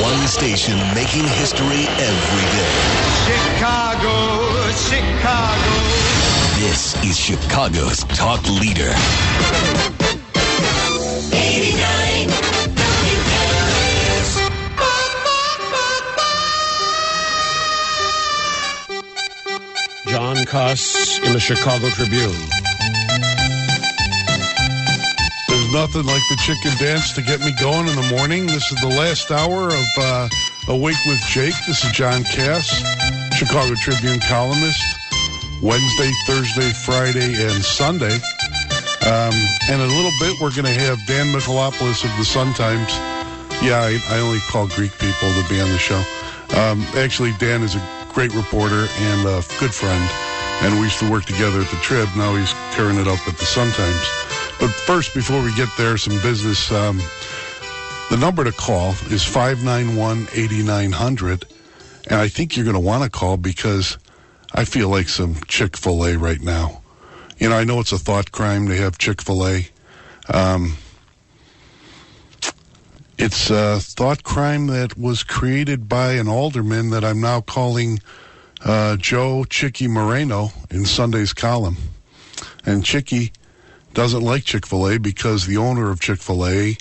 One station making history every day. Chicago, Chicago. This is Chicago's talk leader. 89 WKRS. John Kass in the Chicago Tribune. There's nothing like the chicken dance to get me going in the morning. This is the last hour of Awake with Jake. This is John Kass, Chicago Tribune columnist, Wednesday, Thursday, Friday, and Sunday. And in a little bit, we're going to have Dan Michalopoulos of the Sun-Times. Yeah, I only call Greek people to be on the show. Actually, Dan is a great reporter and a good friend, and we used to work together at the Trib. Now he's tearing it up at the Sun-Times. But first, before we get there, some business. The number to call is 591-8900, and I think you're going to want to call because I feel like some Chick-fil-A right now. You know, I know it's a thought crime to have Chick-fil-A. It's a thought crime that was created by an alderman that I'm now calling Joe Chicky Moreno in Sunday's column. And Chicky doesn't like Chick-fil-A because the owner of Chick-fil-A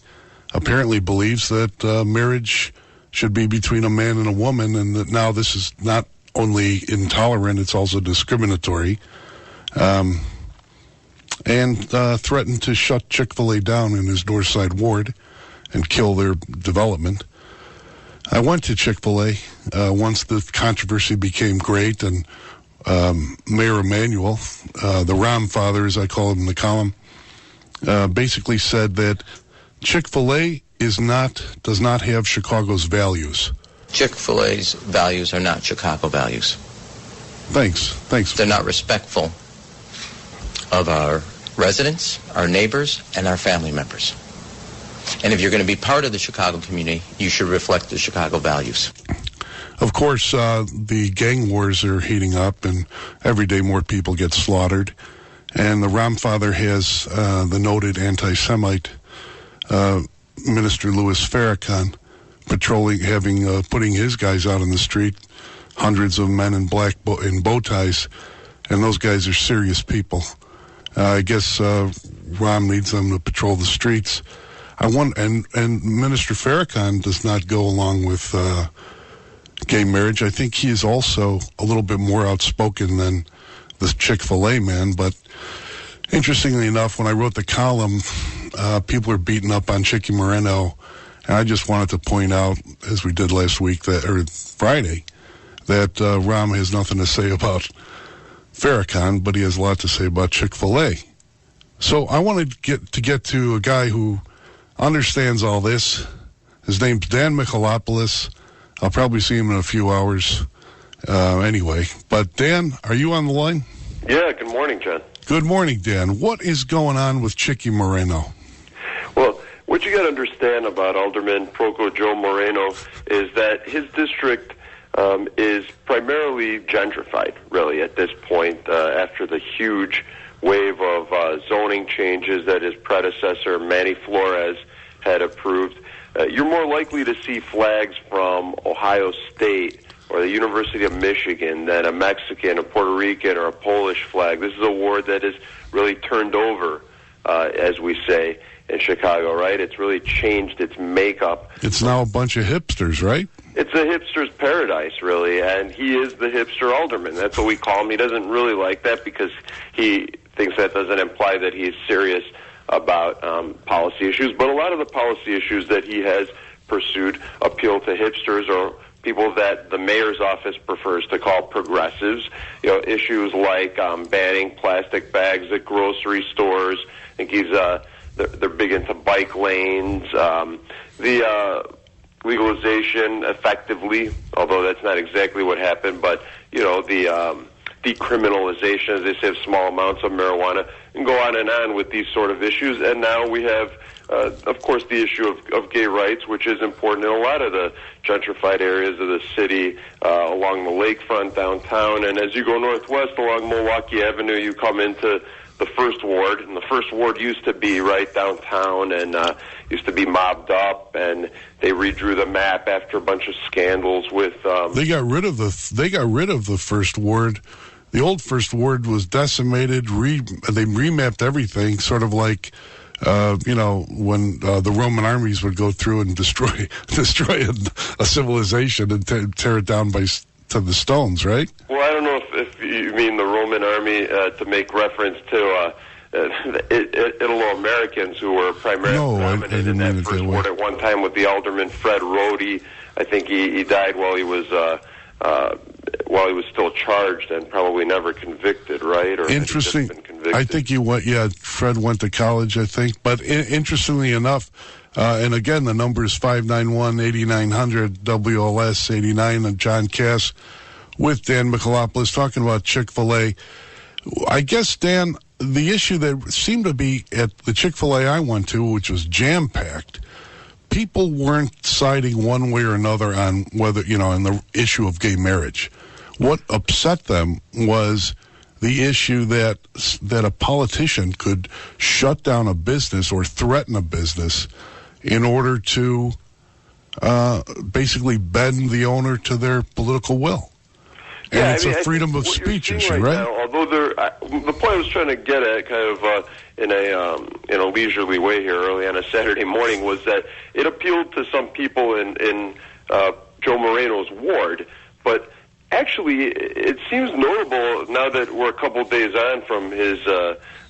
apparently believes that marriage should be between a man and a woman, and that now this is not only intolerant, it's also discriminatory, and threatened to shut Chick-fil-A down in his Northside ward and kill their development. I went to Chick-fil-A once the controversy became great, and Mayor Emanuel, the Ram father, as I call him in the column, basically said that Chick-fil-A does not have Chicago's values. Chick-fil-A's values are not Chicago values. Thanks. They're not respectful of our residents, our neighbors, and our family members. And if you're going to be part of the Chicago community, you should reflect the Chicago values. Of course, the gang wars are heating up, and every day more people get slaughtered. And the Ram father has the noted anti-Semite Minister Louis Farrakhan patrolling, putting his guys out on the street, hundreds of men in black in bow ties, and those guys are serious people. I guess Ram needs them to patrol the streets. And Minister Farrakhan does not go along with gay marriage. I think he is also a little bit more outspoken than the Chick-fil-A man. But interestingly enough, when I wrote the column, people are beating up on Chicky Moreno, and I just wanted to point out, as we did last week or Friday, that Ram has nothing to say about Farrakhan, but he has a lot to say about Chick-fil-A. So I wanted to get to a guy who understands all this. His name's Dan Michalopoulos. I'll probably see him in a few hours anyway. But Dan, are you on the line? Yeah, good morning, John. Good morning, Dan. What is going on with Chicky Moreno? Well, what you got to understand about Alderman Proco Joe Moreno is that his district is primarily gentrified, really, at this point, after the huge wave of zoning changes that his predecessor, Manny Flores, had approved. You're more likely to see flags from Ohio State or the University of Michigan than a Mexican, a Puerto Rican, or a Polish flag. This is a ward that is really turned over, as we say in Chicago, right? It's really changed its makeup. It's now a bunch of hipsters, right? It's a hipster's paradise, really, and he is the hipster alderman. That's what we call him. He doesn't really like that because he thinks that doesn't imply that he's serious about policy issues. But a lot of the policy issues that he has pursued appeal to hipsters or people that the mayor's office prefers to call progressives. You know, issues like banning plastic bags at grocery stores. I think they're big into bike lanes. The legalization effectively, although that's not exactly what happened, but, you know, the decriminalization, as they say, of small amounts of marijuana, and go on with these sort of issues. And now we have, of course, the issue of gay rights, which is important in a lot of the gentrified areas of the city, along the lakefront, downtown. And as you go northwest along Milwaukee Avenue, you come into the First Ward, and the First Ward used to be right downtown and used to be mobbed up, and they redrew the map after a bunch of scandals with. They got rid of the First Ward. The old First Ward was decimated. They remapped everything, sort of like. When the Roman armies would go through and destroy a civilization and tear it down to the stones, right? Well, I don't know if you mean the Roman army to make reference to Italo-Americans who were primarily dominant in that First Ward at one time with the alderman Fred Rhodey. I think he died while he was still charged and probably never convicted, right? Or interesting. I think Fred went to college, I think. But interestingly enough, and again, the number is 591-8900 WLS 89 and John Kass with Dan Michalopoulos talking about Chick-fil-A. I guess, Dan, the issue that seemed to be at the Chick-fil-A I went to, which was jam-packed, people weren't siding one way or another on whether, on the issue of gay marriage. What upset them was the issue that a politician could shut down a business or threaten a business in order to basically bend the owner to their political will. And it's a freedom of speech issue, right? Now, although the point I was trying to get at, kind of in a leisurely way here, early on a Saturday morning, was that it appealed to some people in Joe Moreno's ward, but actually, it seems notable now that we're a couple days on from his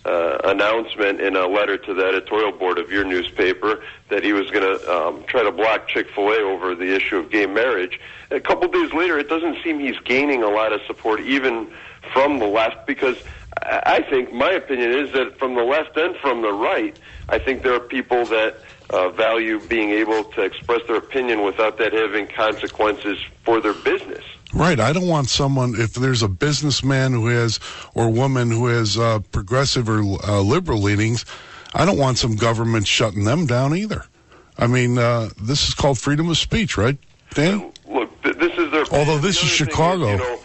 announcement in a letter to the editorial board of your newspaper that he was going to try to block Chick-fil-A over the issue of gay marriage. A couple days later, it doesn't seem he's gaining a lot of support even from the left, because I think, my opinion is that from the left and from the right, I think there are people that value being able to express their opinion without that having consequences for their business. Right. I don't want someone, if there's a businessman who has, or woman who has progressive or liberal leanings, I don't want some government shutting them down either. I mean, this is called freedom of speech, right, Dan? Look, this is their... Although this is Chicago. Is,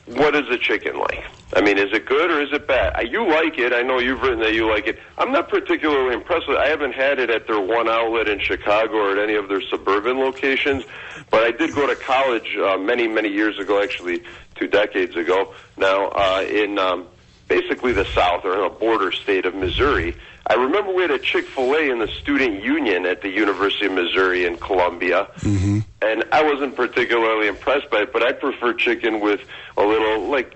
what is a chicken like? I mean, is it good or is it bad? You like it. I know you've written that you like it. I'm not particularly impressed with it. I haven't had it at their one outlet in Chicago or at any of their suburban locations, but I did go to college many, many years ago, actually 2 decades ago now, in basically the South, or in a border state of Missouri. I remember we had a Chick-fil-A in the student union at the University of Missouri in Columbia, and I wasn't particularly impressed by it, but I prefer chicken with a little, like,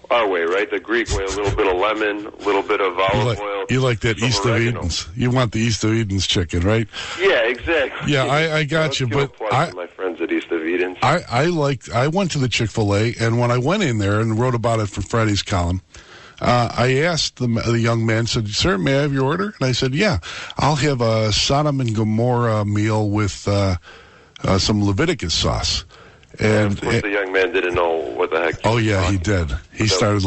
our way, right? The Greek way, a little bit of lemon, a little bit of olive oil. You like that East of Eden's. You want the East of Eden's chicken, right? Yeah, exactly. Yeah, I got you, but my friends at East of Eden's. I went to the Chick-fil-A, and when I went in there and wrote about it for Friday's column, I asked the young man, said, "Sir, may I have your order?" And I said, "Yeah, I'll have a Sodom and Gomorrah meal with some Leviticus sauce." And of course, the young man didn't know what the heck. Oh yeah, he did. He started.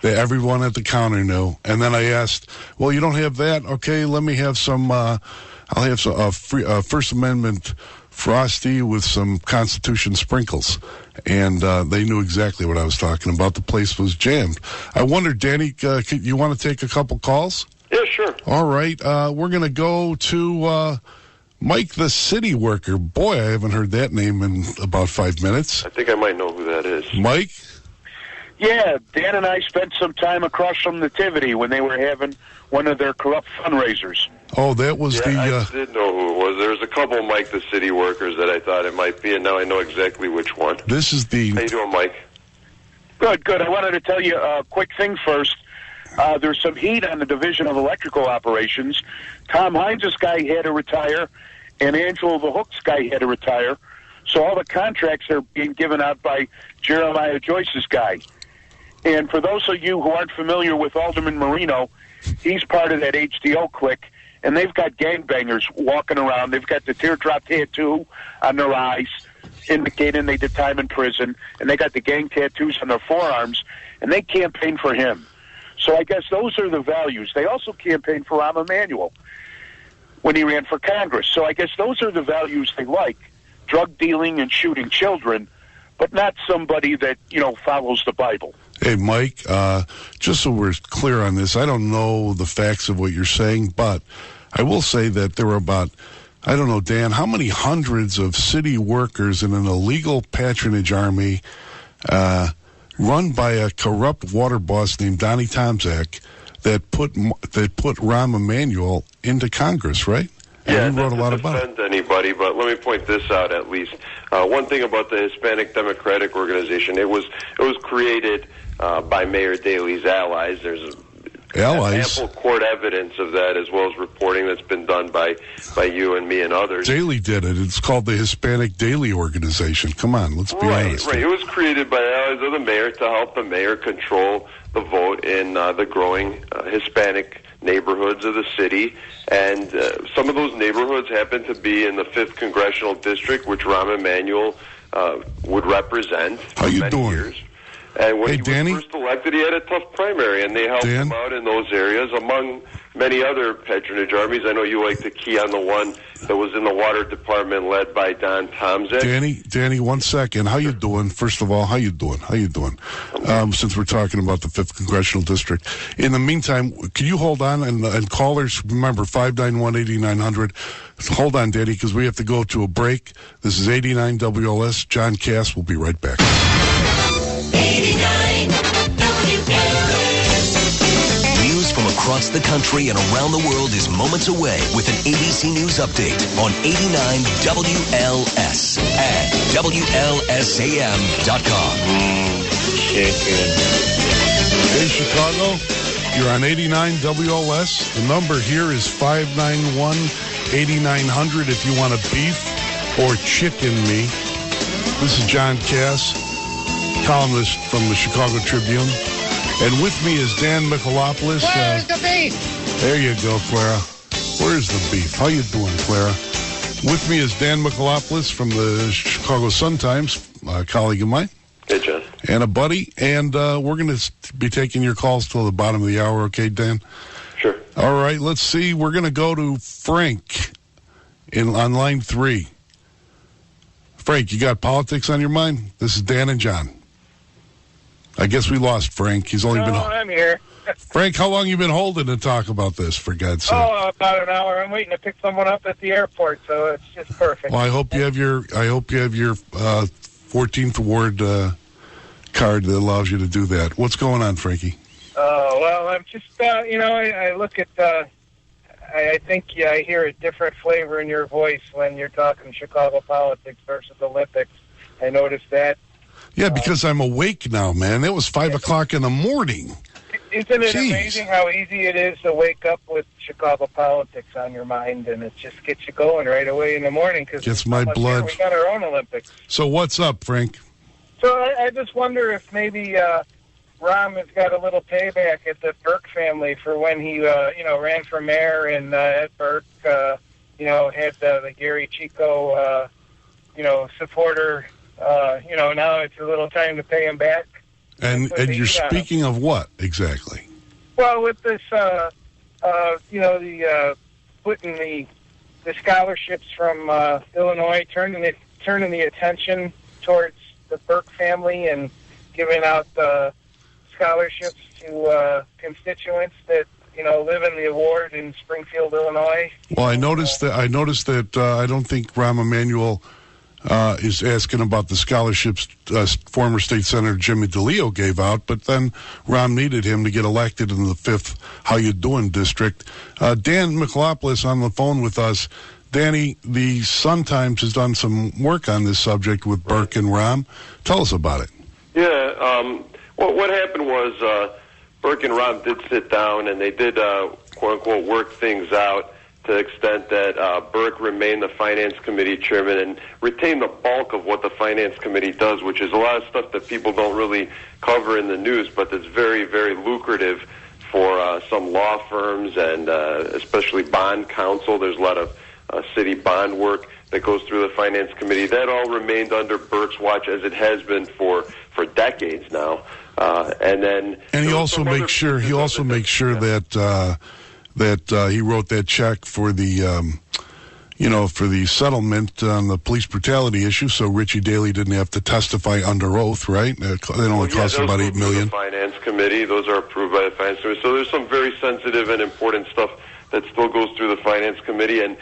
Everyone at the counter knew. And then I asked, "Well, you don't have that? Okay, let me have some. I'll have some First Amendment Frosty with some Constitution sprinkles." And they knew exactly what I was talking about. The place was jammed. I wonder, Danny, you want to take a couple calls? Yeah, sure. All right. We're going to go to Mike the City Worker. Boy, I haven't heard that name in about 5 minutes. I think I might know who that is. Mike? Yeah, Dan and I spent some time across from Nativity when they were having one of their corrupt fundraisers. Oh, that was I did know who it was. There was a couple Mike the City Workers that I thought it might be, and now I know exactly which one. This is the... How you doing, Mike? Good. I wanted to tell you a quick thing first. There's some heat on the Division of Electrical Operations. Tom Hines' guy had to retire, and Angelo the Hook's guy had to retire. So all the contracts are being given out by Jeremiah Joyce's guy. And for those of you who aren't familiar with Alderman Marino, he's part of that HDO clique, and they've got gangbangers walking around. They've got the teardrop tattoo on their eyes, indicating they did time in prison, and they got the gang tattoos on their forearms, and they campaign for him. So I guess those are the values. They also campaigned for Rahm Emanuel when he ran for Congress. So I guess those are the values they like, drug dealing and shooting children, but not somebody that, follows the Bible. Hey, Mike, just so we're clear on this, I don't know the facts of what you're saying, but I will say that there were about, I don't know, Dan, how many hundreds of city workers in an illegal patronage army run by a corrupt water boss named Donnie Tomczak that put Rahm Emanuel into Congress, right? And yeah, wrote a lot not about to defend anybody, but let me point this out at least. One thing about the Hispanic Democratic Organization, it was created by Mayor Daley's allies. There's ample court evidence of that, as well as reporting that's been done by you and me and others. Daley did it. It's called the Hispanic Daily Organization. Come on, let's be honest. Right. It was created by allies of the mayor to help the mayor control the vote in the growing Hispanic neighborhoods of the city. And some of those neighborhoods happen to be in the 5th Congressional District, which Rahm Emanuel would represent for many years. And when he was first elected, he had a tough primary, and they helped him out in those areas, among many other patronage armies. I know you like to key on the one that was in the water department led by Don Tomczak. Danny, 1 second. How you doing? First of all, how you doing? Since we're talking about the 5th Congressional District. In the meantime, can you hold on? And callers, remember, 591-8900. Hold on, Danny, because we have to go to a break. This is 89 WLS. John Kass will be right back. 89 WLS. News from across the country and around the world is moments away with an ABC News update on 89 WLS at WLSAM.com. Hey, Chicago, you're on 89 WLS. The number here is 591-8900 if you want to beef or chicken me. This is John Kass, columnist from the Chicago Tribune. And with me is Dan Michalopoulos. Where's the beef? There you go, Clara. Where's the beef? How you doing, Clara? With me is Dan Michalopoulos from the Chicago Sun-Times, a colleague of mine. Hey, John. And a buddy. And we're going to be taking your calls till the bottom of the hour, okay, Dan? Sure. All right, let's see. We're going to go to Frank on line 3. Frank, you got politics on your mind? This is Dan and John. I guess we lost Frank. He's only been... I'm here. Frank, how long you been holding to talk about this, for God's sake? Oh, about an hour. I'm waiting to pick someone up at the airport, so it's just perfect. Well, I hope you have your 14th Ward card that allows you to do that. What's going on, Frankie? Well, I'm just, I look at, I think I hear a different flavor in your voice when you're talking Chicago politics versus Olympics. I noticed that. Yeah, because I'm awake now, man. It was 5 o'clock in the morning. Isn't it amazing how easy it is to wake up with Chicago politics on your mind, and it just gets you going right away in the morning? Because gets my blood. We got our own Olympics. So what's up, Frank? So I just wonder if maybe Rahm has got a little payback at the Burke family for when he, ran for mayor and at Burke, had the Gary Chico, supporter. Now it's a little time to pay him back. And you're speaking of what exactly? Well, with this, putting the scholarships from Illinois, turning the attention towards the Burke family and giving out scholarships to constituents that live in the ward in Springfield, Illinois. Well, I noticed that. I don't think Rahm Emanuel is asking about the scholarships former state senator Jimmy DeLeo gave out, but then Rahm needed him to get elected in the 5th How You Doing district. Dan Michalopoulos on the phone with us. Danny, the Sun-Times has done some work on this subject with Burke and Rahm. Tell us about it. Yeah, what happened was Burke and Rahm did sit down, and they did, quote-unquote, work things out to the extent that Burke remained the Finance Committee chairman and retained the bulk of what the Finance Committee does, which is a lot of stuff that people don't really cover in the news, but that's very, very lucrative for some law firms and especially bond counsel. There's a lot of city bond work that goes through the Finance Committee. That all remained under Burke's watch, as it has been for decades now. And he also makes sure that he wrote that check for the for the settlement on the police brutality issue, so Richie Daley didn't have to testify under oath, right? It only cost about $8 million. The Finance Committee, those are approved by the Finance Committee. So there's some very sensitive and important stuff that still goes through the Finance Committee. And,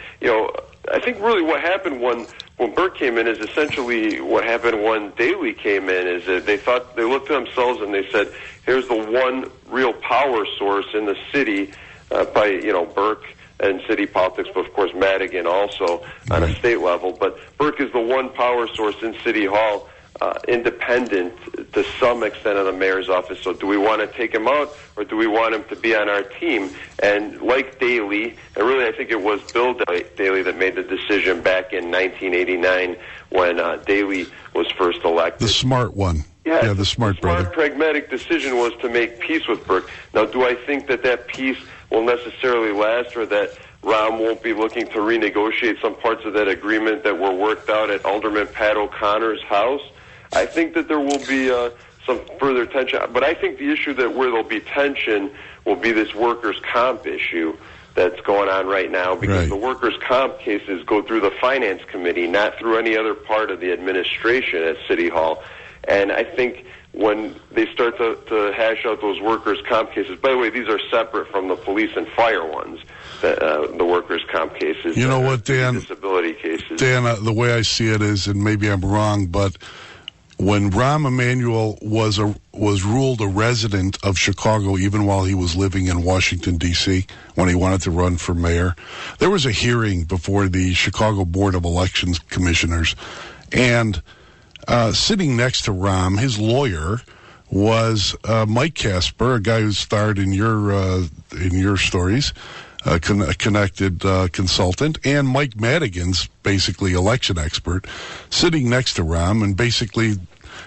I think really what happened when Burke came in is essentially what happened when Daley came in, is that they looked at themselves and they said, here's the one real power source in the city by, Burke and city politics, but of course Madigan also on a state level. But Burke is the one power source in City Hall, independent to some extent of the mayor's office. So do we want to take him out, or do we want him to be on our team? And like Daley, and really I think it was Bill Daley that made the decision back in 1989 when Daley was first elected. The smart one. Yeah, the smart brother. The pragmatic decision was to make peace with Burke. Now, do I think that peace will necessarily last, or that Rahm won't be looking to renegotiate some parts of that agreement that were worked out at Alderman Pat O'Connor's house? I think that there will be some further tension. But I think the issue where there'll be tension will be this workers' comp issue that's going on right now, because the workers' comp cases go through the Finance Committee, not through any other part of the administration at City Hall. And I think when they start to hash out those workers' comp cases, by the way, these are separate from the police and fire ones, the workers' comp cases. You know what, Dan? Disability cases. Dan, the way I see it is, and maybe I'm wrong, but when Rahm Emanuel was ruled a resident of Chicago, even while he was living in Washington, D.C., when he wanted to run for mayor, there was a hearing before the Chicago Board of Elections Commissioners, and sitting next to Rahm, his lawyer was Mike Casper, a guy who starred in your stories, a connected consultant, and Mike Madigan's basically election expert, sitting next to Rahm and basically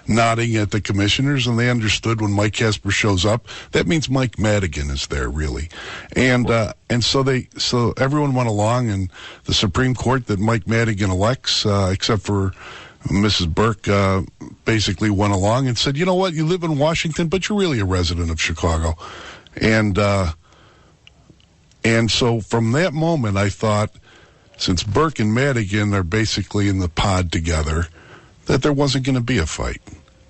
nodding at the commissioners, and they understood when Mike Casper shows up, that means Mike Madigan is there, really. And so everyone went along, and the Supreme Court that Mike Madigan elects, except for Mrs. Burke, basically went along and said, you know what, you live in Washington, but you're really a resident of Chicago. And so from that moment, I thought, since Burke and Madigan are basically in the pod together, that there wasn't going to be a fight.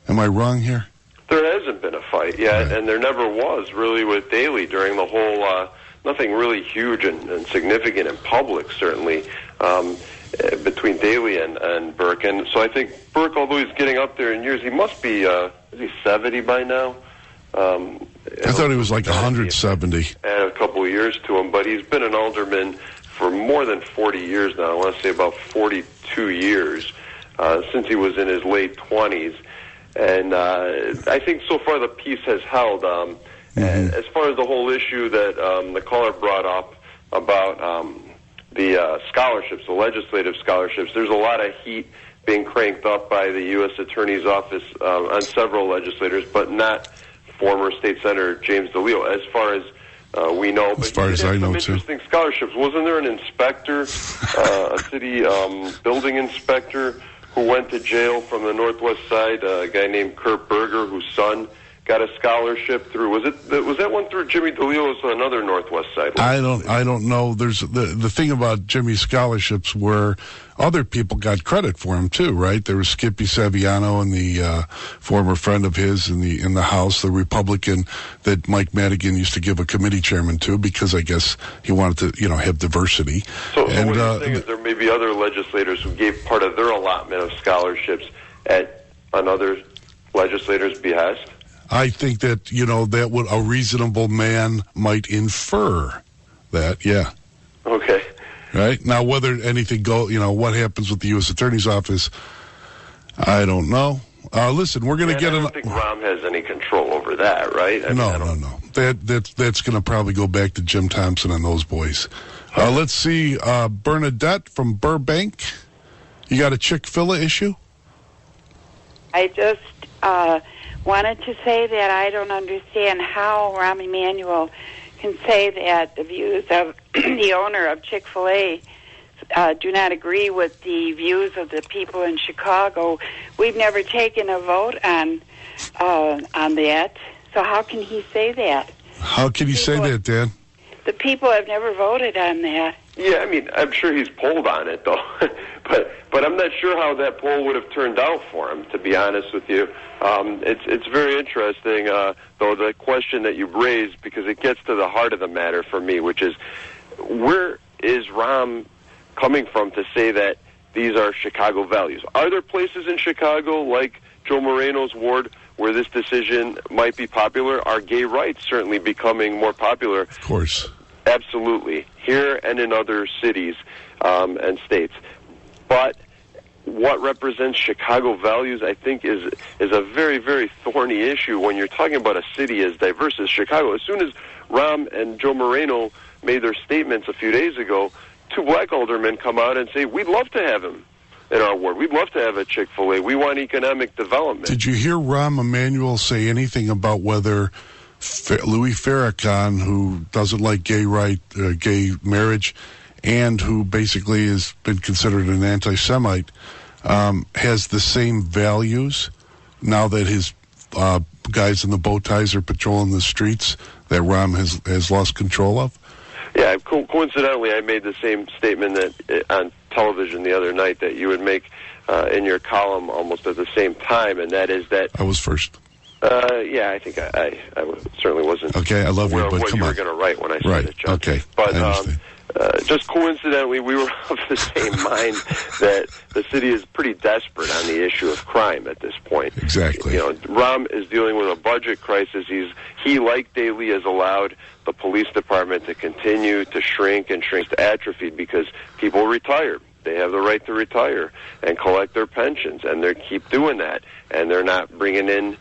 Am I wrong here? There hasn't been a fight yet, and there never was, really, with Daley during the whole, nothing really huge and significant in public, certainly, between Daley and Burke. And so I think Burke, although he's getting up there in years, he must be, is he 70 by now? I thought he was like 170. Add a couple of years to him, but he's been an alderman for more than 40 years now. I want to say about 42 years, since he was in his late 20s. And I think so far the peace has held. And as far as the whole issue that the caller brought up about the scholarships, the legislative scholarships, there's a lot of heat being cranked up by the U.S. Attorney's Office on several legislators, but not former State Senator James DeLeo, as far as we know. But as far as I know, too. Interesting scholarships. Wasn't there an inspector, a city building inspector, who went to jail from the Northwest Side, a guy named Kurt Berger, whose son got a scholarship through? Was that one through Jimmy DeLeo's another Northwest Side? I don't know. There's the thing about Jimmy's scholarships where other people got credit for him too, right? There was Skippy Saviano and the former friend of his in the House, the Republican that Mike Madigan used to give a committee chairman to, because I guess he wanted to have diversity. So what you're saying is there may be other legislators who gave part of their allotment of scholarships at another legislator's behest? I think that, that would a reasonable man might infer that, yeah. Okay. Right? Now, whether anything what happens with the U.S. Attorney's Office, I don't know. Listen, we're going to get... I don't think Rahm has any control over that, right? No. That's going to probably go back to Jim Thompson and those boys. Let's see, Bernadette from Burbank. You got a Chick-fil-A issue? I just... wanted to say that I don't understand how Rahm Emanuel can say that the views of the owner of Chick-fil-A do not agree with the views of the people in Chicago. We've never taken a vote on that, so how can he say that? How can he say that, Dan? The people have never voted on that. Yeah, I mean, I'm sure he's polled on it, though. but I'm not sure how that poll would have turned out for him, to be honest with you. It's very interesting, though, the question that you've raised, because it gets to the heart of the matter for me, which is, where is Rahm coming from to say that these are Chicago values? Are there places in Chicago, like Joe Moreno's ward, where this decision might be popular? Are gay rights certainly becoming more popular? Of course. Absolutely, here and in other cities and states. But what represents Chicago values, I think, is a very, very thorny issue when you're talking about a city as diverse as Chicago. As soon as Rahm and Joe Moreno made their statements a few days ago, 2 black aldermen come out and say, we'd love to have him in our ward. We'd love to have a Chick-fil-A. We want economic development. Did you hear Rahm Emanuel say anything about whether Louis Farrakhan, who doesn't like gay marriage, and who basically has been considered an anti-Semite, has the same values now that his guys in the bow ties are patrolling the streets that Rahm has lost control of? Yeah, coincidentally, I made the same statement that on television the other night that you would make in your column almost at the same time, and that is that... I was first. Yeah, I think I certainly wasn't. Okay, I love you, but what come you on. were going to write when I said it, John. Okay, but I understand. just coincidentally, we were of the same mind that the city is pretty desperate on the issue of crime at this point. Exactly. You know, Rahm is dealing with a budget crisis. He, like Daley, has allowed the police department to continue to shrink to atrophy because people retire. They have the right to retire and collect their pensions, and they keep doing that. And they're not bringing in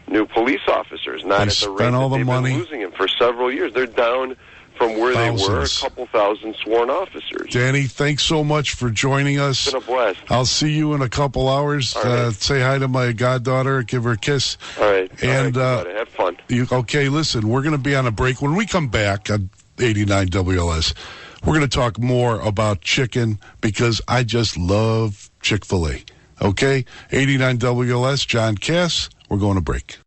new police officers, not at the rate that they've been losing them for several years. They're down from where they were, a couple thousand sworn officers. Danny, thanks so much for joining us. It's been a blast. I'll see you in a couple hours. Right. Say hi to my goddaughter, give her a kiss. All right. And have fun. Okay, listen, we're going to be on a break. When we come back on 89 WLS, we're going to talk more about chicken because I just love Chick-fil-A. Okay? 89 WLS, John Kass. We're going to break.